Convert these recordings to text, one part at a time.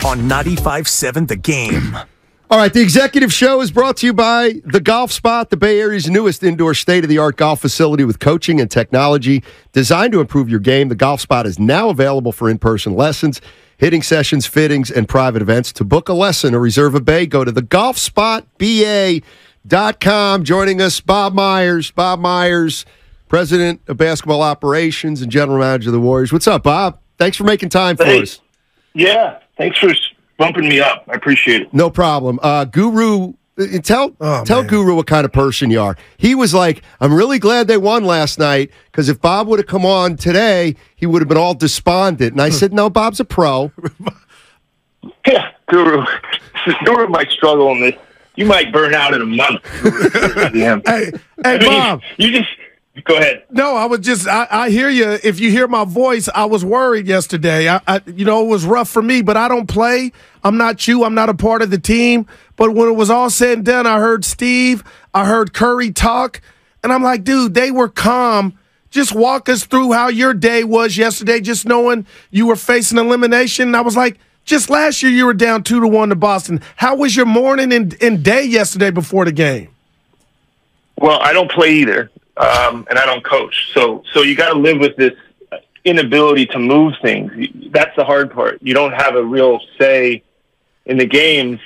on 95.7 The Game. All right, the Executive Show is brought to you by The Golf Spot, the Bay Area's newest indoor state-of-the-art golf facility with coaching and technology designed to improve your game. The Golf Spot is now available for in-person lessons, hitting sessions, fittings, and private events. To book a lesson or reserve a bay, go to thegolfspotba.com. Joining us, Bob Myers. Bob Myers, President of Basketball Operations and General Manager of the Warriors. What's up, Bob? Thanks for making time for us. Yeah, thanks for bumping me up. I appreciate it. No problem. Guru, tell Guru what kind of person you are. He was like, I'm really glad they won last night, because if Bob would have come on today, he would have been all despondent. And I said, no, Bob's a pro. Yeah, Guru might struggle in this. You might burn out in a month. Hey, Bob. You just go ahead. No, I hear you. If you hear my voice, I was worried yesterday. It was rough for me, but I don't play. I'm not you. I'm not a part of the team. But when it was all said and done, I heard Steve, I heard Curry talk, and I'm like, dude, they were calm. Just walk us through how your day was yesterday, just knowing you were facing elimination. And I was like, just last year you were down 2-1 to Boston. How was your morning and day yesterday before the game? Well, I don't play either, and I don't coach. So you got to live with this inability to move things. That's the hard part. You don't have a real say in the games.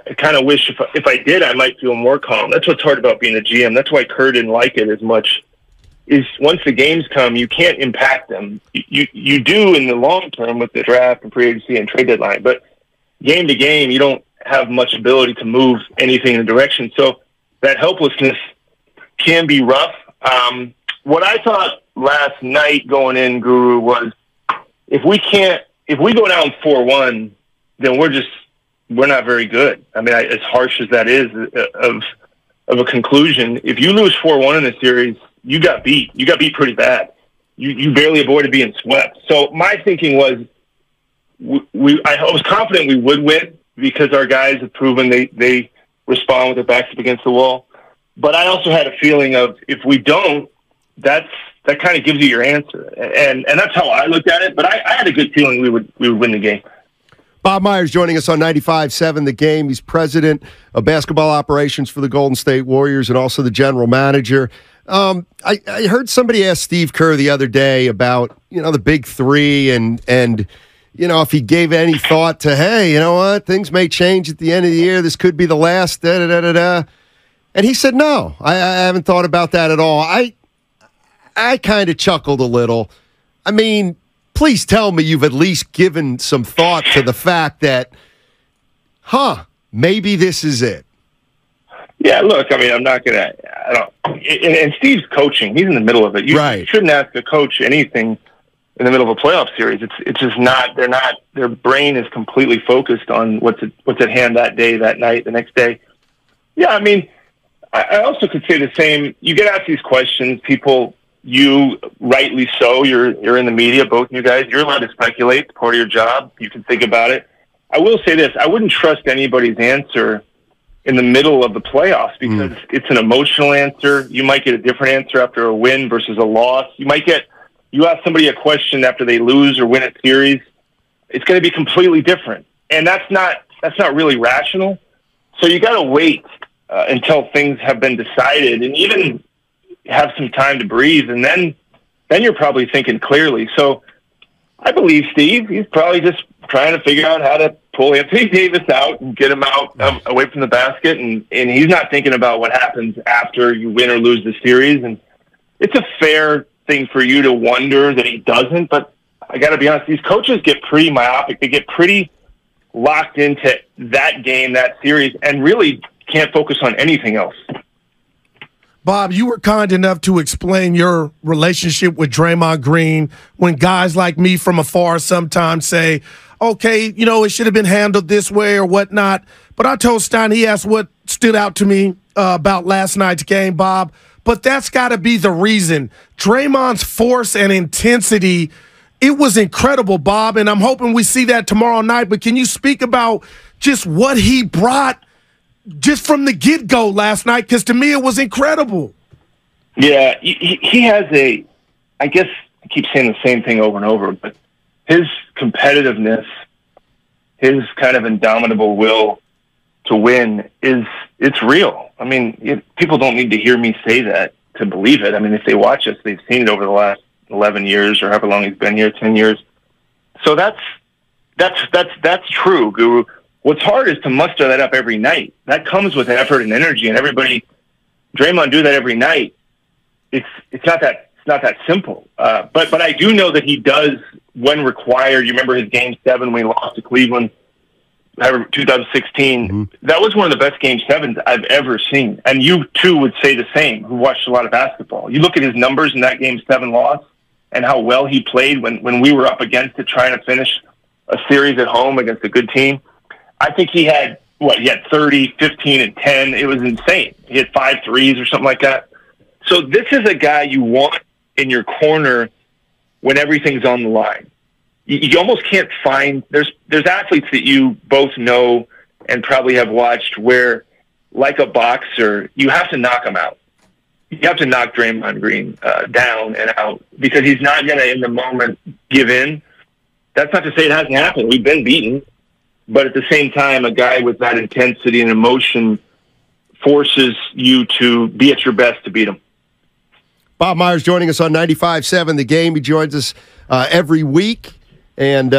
I kind of wish if I did, I might feel more calm. That's what's hard about being a GM. That's why Kerr didn't like it as much. Is once the games come, you can't impact them. You do in the long term with the draft and free agency and trade deadline, but game to game, you don't have much ability to move anything in a direction. So that helplessness can be rough. What I thought last night going in, Guru, was if we go down 4-1, then we're not very good. I mean, as harsh as that is of a conclusion, if you lose 4-1 in a series, you got beat. You got beat pretty bad. You barely avoided being swept. So my thinking was, I was confident we would win because our guys have proven they respond with their backs up against the wall. But I also had a feeling of if we don't, that kind of gives you your answer, and that's how I looked at it. But I had a good feeling we would win the game. Bob Myers joining us on 95.7 The Game. He's president of basketball operations for the Golden State Warriors and also the general manager. I heard somebody ask Steve Kerr the other day about, the big three and if he gave any thought to, hey, you know what, things may change at the end of the year. This could be the last, da-da-da-da-da. And he said, no, I haven't thought about that at all. I kind of chuckled a little. I mean, please tell me you've at least given some thought to the fact that, maybe this is it. Yeah, look, I mean, I'm not going to – and Steve's coaching. He's in the middle of it. You shouldn't ask a coach anything in the middle of a playoff series. It's just not – their brain is completely focused on what's at hand that day, that night, the next day. Yeah, I mean, I also could say the same. You get asked these questions, people – you rightly so. You're in the media, both of you guys. You're allowed to speculate. It's part of your job. You can think about it. I will say this: I wouldn't trust anybody's answer in the middle of the playoffs because it's an emotional answer. You might get a different answer after a win versus a loss. You ask somebody a question after they lose or win a series, it's going to be completely different, and that's not really rational. So you got to wait until things have been decided, and even have some time to breathe, and then you're probably thinking clearly. So I believe Steve, he's probably just trying to figure out how to pull Anthony Davis out and get him out away from the basket, and he's not thinking about what happens after you win or lose the series. And it's a fair thing for you to wonder that he doesn't, but I got to be honest, these coaches get pretty myopic. They get pretty locked into that game, that series, and really can't focus on anything else. Bob, you were kind enough to explain your relationship with Draymond Green when guys like me from afar sometimes say, okay, it should have been handled this way or whatnot. But I told Stein, he asked what stood out to me about last night's game, Bob. But that's got to be the reason. Draymond's force and intensity, it was incredible, Bob, and I'm hoping we see that tomorrow night. But can you speak about just what he brought just from the get-go last night? Because to me, it was incredible. Yeah, he has I guess I keep saying the same thing over and over, but his competitiveness, his kind of indomitable will to win it's real. I mean, people don't need to hear me say that to believe it. I mean, if they watch us, they've seen it over the last 11 years or however long he's been here, 10 years. So that's true, Guru. What's hard is to muster that up every night. That comes with effort and energy, and Draymond do that every night. It's not that simple. But I do know that he does when required. You remember his Game 7 when he lost to Cleveland, 2016. Mm-hmm. That was one of the best Game 7s I've ever seen. And you too would say the same, who watched a lot of basketball. You look at his numbers in that Game 7 loss and how well he played when we were up against it, trying to finish a series at home against a good team. I think he had 30, 15, and 10. It was insane. He had 5 threes or something like that. So this is a guy you want in your corner when everything's on the line. You almost can't find. There's athletes that you both know and probably have watched where, like a boxer, you have to knock them out. You have to knock Draymond Green down and out because he's not going to, in the moment, give in. That's not to say it hasn't happened. We've been beaten. But at the same time, a guy with that intensity and emotion forces you to be at your best to beat him. Bob Myers joining us on 95.7 The Game. He joins us every week. And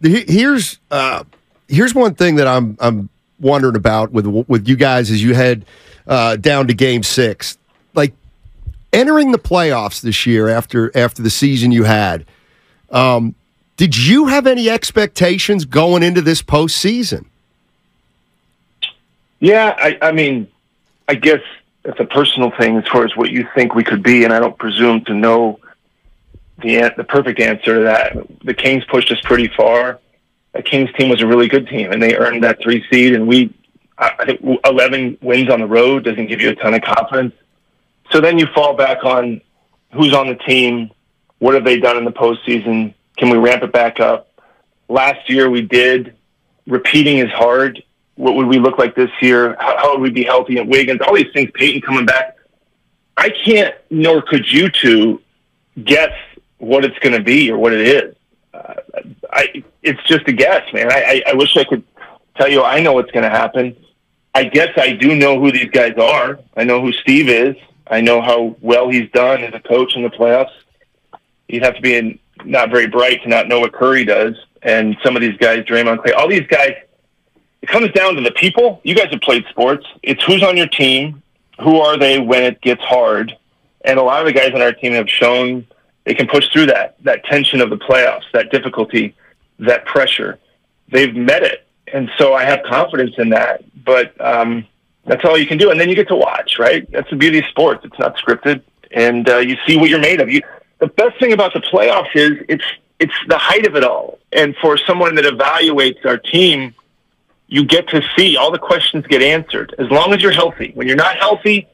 here's one thing that I'm wondering about with you guys as you head down to Game 6. Like, entering the playoffs this year after the season you had, did you have any expectations going into this postseason? Yeah, I mean, I guess it's a personal thing as far as what you think we could be, and I don't presume to know the perfect answer to that. The Kings pushed us pretty far. The Kings team was a really good team, and they earned that 3 seed, and I think 11 wins on the road doesn't give you a ton of confidence. So then you fall back on who's on the team, what have they done in the postseason, can we ramp it back up? Last year we did. Repeating is hard. What would we look like this year? How would we be healthy at Wiggins? All these things, Peyton coming back. I can't, nor could you two, guess what it's going to be or what it is. It's just a guess, man. I wish I could tell you I know what's going to happen. I guess I do know who these guys are. I know who Steve is. I know how well he's done as a coach in the playoffs. You'd have to be not very bright to not know what Curry does. And some of these guys, Draymond, Clay, all these guys, it comes down to the people. You guys have played sports. It's who's on your team, who are they when it gets hard. And a lot of the guys on our team have shown they can push through that tension of the playoffs, that difficulty, that pressure. They've met it. And so I have confidence in that. But that's all you can do. And then you get to watch, right? That's the beauty of sports. It's not scripted. And you see what you're made of. The best thing about the playoffs is it's the height of it all. And for someone that evaluates our team, you get to see all the questions get answered as long as you're healthy. When you're not healthy,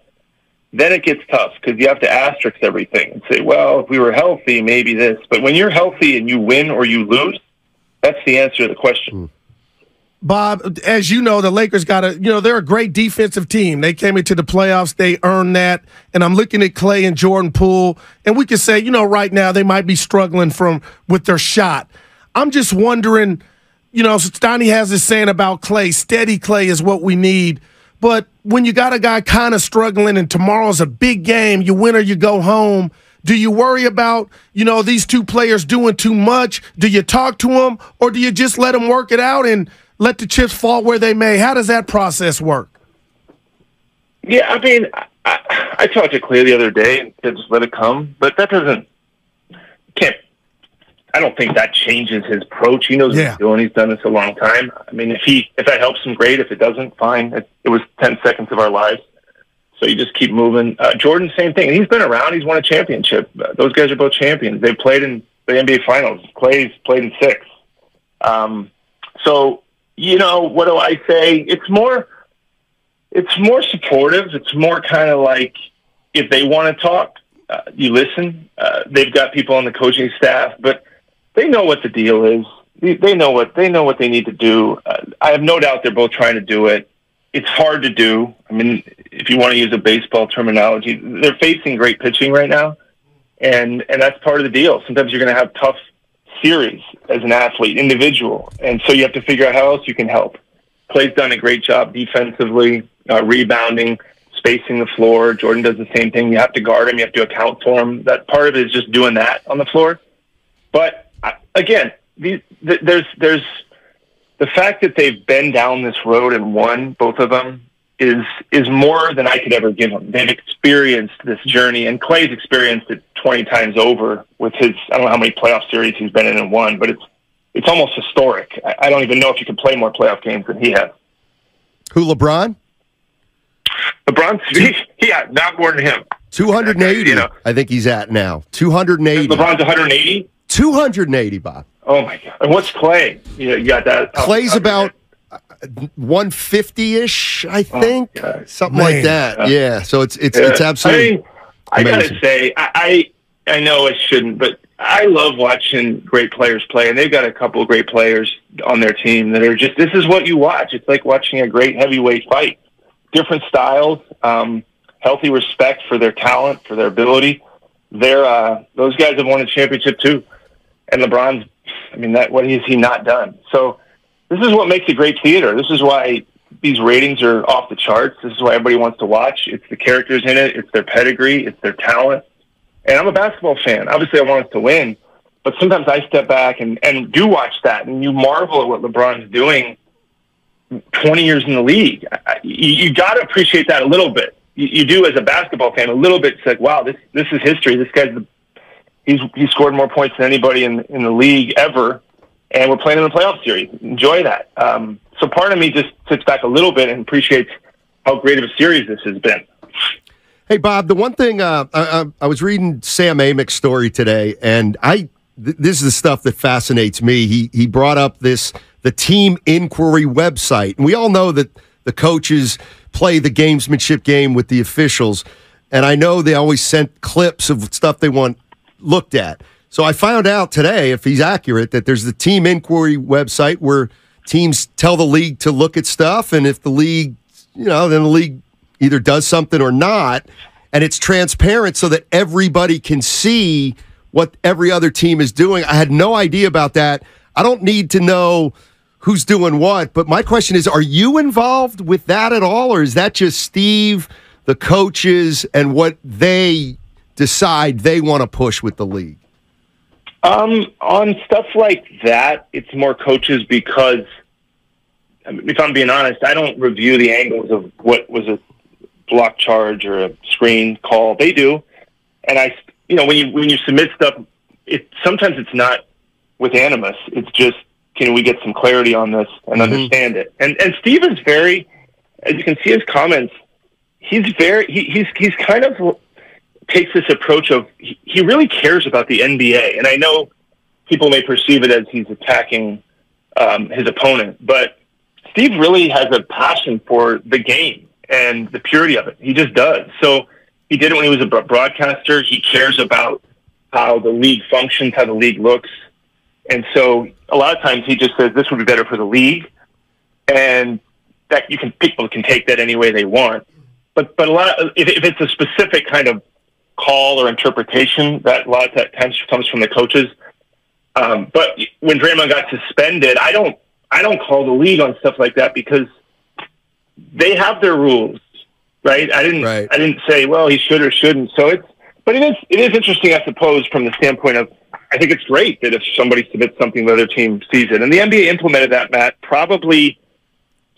then it gets tough because you have to asterisk everything and say, well, if we were healthy, maybe this. But when you're healthy and you win or you lose, that's the answer to the question. Bob, as you know, the Lakers they're a great defensive team. They came into the playoffs. They earned that. And I'm looking at Clay and Jordan Poole, and we can say, right now they might be struggling with their shot. I'm just wondering, Steiny has this saying about Clay, steady Clay is what we need. But when you got a guy kind of struggling and tomorrow's a big game, you win or you go home, do you worry about, these two players doing too much? Do you talk to them, or do you just let them work it out and let the chips fall where they may? How does that process work? Yeah, I mean, I talked to Clay the other day and said just let it come, but that I don't think that changes his approach. He knows what he's doing. He's done this a long time. I mean, if that helps him, great. If it doesn't, fine. It was 10 seconds of our lives. So you just keep moving. Jordan, same thing. He's been around. He's won a championship. Those guys are both champions. They've played in the NBA Finals. Clay's played in 6. So, what do I say? It's more supportive. It's more kind of like if they want to talk, you listen. They've got people on the coaching staff, but they know what the deal is. They know what they need to do. I have no doubt they're both trying to do it. It's hard to do. I mean, if you want to use a baseball terminology, they're facing great pitching right now, and that's part of the deal. Sometimes you're going to have tough series as an athlete, individual. And so you have to figure out how else you can help. Clay's done a great job defensively, rebounding, spacing the floor. Jordan does the same thing. You have to guard him. You have to account for him. That part of it is just doing that on the floor. But again, there's the fact that they've been down this road and won, both of them, is more than I could ever give them. They've experienced this journey, and Clay's experienced it 20 times over with his, I don't know how many playoff series he's been in and won, but it's almost historic. I don't even know if you could play more playoff games than he has. Who, LeBron? LeBron's, yeah, not more than him. 280, I think he's at now. 280. LeBron's 180? 280, Bob. Oh, my God. And what's Clay? You got that. Clay's about 150-ish, I think. Something like that. Yeah, so it's absolutely I got to say, I know it shouldn't, but I love watching great players play, and they've got a couple of great players on their team that are just, this is what you watch. It's like watching a great heavyweight fight. Different styles, healthy respect for their talent, for their ability. Those guys have won a championship too. And LeBron's, what has he not done? So this is what makes a great theater. This is why these ratings are off the charts. This is why everybody wants to watch. It's the characters in it. It's their pedigree. It's their talent. And I'm a basketball fan. Obviously, I want us to win. But sometimes I step back and do watch that, and you marvel at what LeBron's doing 20 years in the league. You got to appreciate that a little bit. You do as a basketball fan a little bit. It's like, wow, this is history. This guy's he's scored more points than anybody in the league ever, and we're playing in the playoff series. Enjoy that. So part of me just sits back a little bit and appreciates how great of a series this has been. Hey, Bob, the one thing I was reading Sam Amick's story today, and this is the stuff that fascinates me. He brought up the team inquiry website, and we all know that the coaches play the gamesmanship game with the officials, and I know they always sent clips of stuff they want looked at. So I found out today, if he's accurate, that there's the team inquiry website where teams tell the league to look at stuff, and if the league, then the league either does something or not, and it's transparent so that everybody can see what every other team is doing. I had no idea about that. I don't need to know who's doing what, but my question is, are you involved with that at all, or is that just Steve, the coaches, and what they decide they want to push with the league? On stuff like that, it's more coaches because, if I'm being honest, I don't review the angles of what was a block charge or a screen call. They do, and when you submit stuff, sometimes it's not with animus. It's just, can we get some clarity on this and understand it? And Steve is very, as you can see his comments, he's kind of takes this approach of he really cares about the NBA. And I know people may perceive it as he's attacking his opponent, but Steve really has a passion for the game and the purity of it. He just does. So he did it when he was a broadcaster. He cares about how the league functions, how the league looks. And so a lot of times he just says this would be better for the league, and that people can take that any way they want. But a lot of, if it's a specific kind of call or interpretation, that a lot of that times comes from the coaches. But when Draymond got suspended, I don't call the league on stuff like that because they have their rules, right? I didn't say, well, he should or shouldn't. So it is interesting, I suppose, from the standpoint of, I think it's great that if somebody submits something, the other team sees it. And the NBA implemented that, Matt, probably,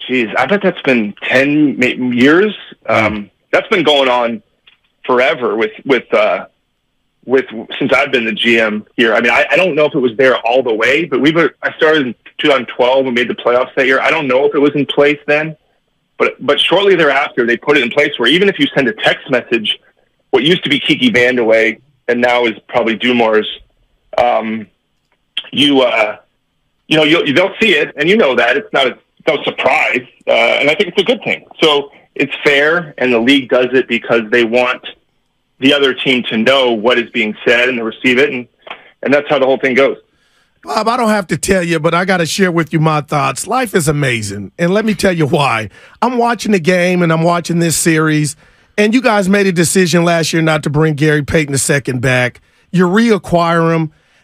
I bet that's been 10 years. That's been going on forever with since I've been the GM here. I don't know if it was there all the way, but I started in 2012 and made the playoffs that year. I don't know if it was in place then, but shortly thereafter, they put it in place where even if you send a text message, what used to be Kiki Vandeweghe and now is probably Dumars, they'll see it, and you know that it's no surprise, and I think it's a good thing. So it's fair, and the league does it because they want the other team to know what is being said and to receive it, and that's how the whole thing goes. Bob, I don't have to tell you, but I got to share with you my thoughts. Life is amazing, and let me tell you why. I'm watching the game, and I'm watching this series, and you guys made a decision last year not to bring Gary Payton II back. You reacquire him.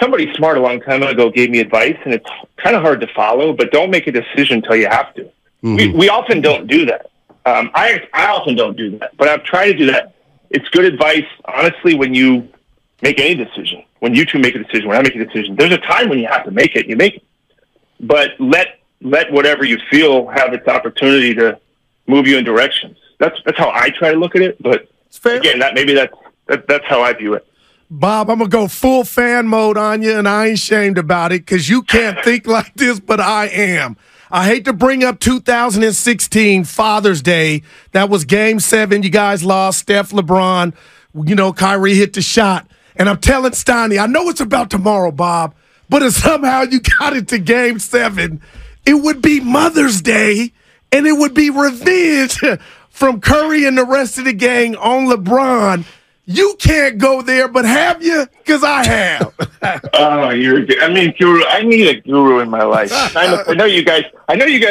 somebody smart a long time ago gave me advice, and it's kind of hard to follow, but don't make a decision until you have to. We often don't do that. I often don't do that, but I've tried to do that. It's good advice, honestly, when you make any decision. When you two make a decision, when I make a decision, there's a time when you have to make it, you make it. But let whatever you feel have its opportunity to move you in directions. That's how I try to look at it, but again, that's how I view it. Bob, I'm going to go full fan mode on you, and I ain't ashamed about it because you can't think like this, but I am. I hate to bring up 2016 Father's Day. That was Game 7. You guys lost. Steph, LeBron, Kyrie hit the shot. And I'm telling Steiny, I know it's about tomorrow, Bob, but if somehow you got it to Game 7, it would be Mother's Day, and it would be revenge from Curry and the rest of the gang on LeBron. You can't go there, but have you? Because I have. Oh, Guru. I need a guru in my life. I know you guys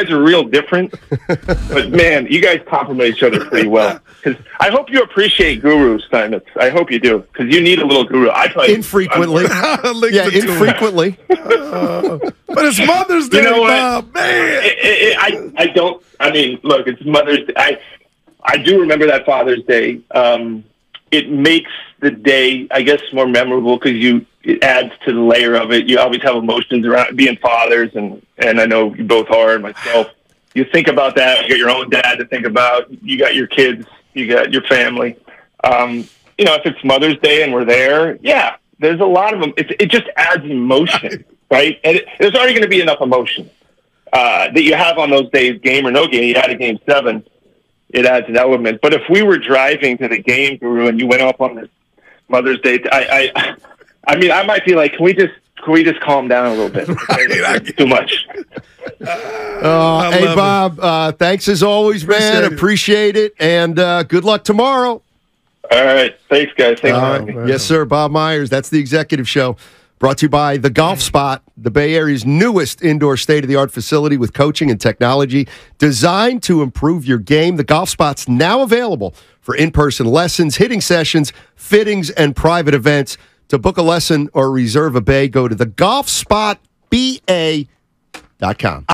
are real different, but man, you guys complement each other pretty well. Because I hope you appreciate gurus, Simon. I hope you do, because you need a little guru. Infrequently. Infrequently. But it's Mother's Day, Bob. Man, I don't. I mean, look, it's Mother's Day. I do remember that Father's Day. It makes the day, I guess, more memorable because it adds to the layer of it. You always have emotions around being fathers, and I know you both are, and myself. You think about that. You got your own dad to think about. You got your kids. You got your family. If it's Mother's Day and we're there, yeah, there's a lot of them. It just adds emotion, right? And there's already going to be enough emotion that you have on those days, game or no game. You had a Game 7. It adds an element. But if we were driving to the game, Guru, and you went up on this Mother's Day, I might be like, can we just calm down a little bit? It's too much. Hey, Bob, thanks as always, man. Appreciate it. And good luck tomorrow. All right. Thanks, guys. Thanks for having me. Yes, sir. Bob Myers. That's the executive show. Brought to you by The Golf Spot, the Bay Area's newest indoor state-of-the-art facility with coaching and technology designed to improve your game. The Golf Spot's now available for in-person lessons, hitting sessions, fittings, and private events. To book a lesson or reserve a bay, go to thegolfspotba.com.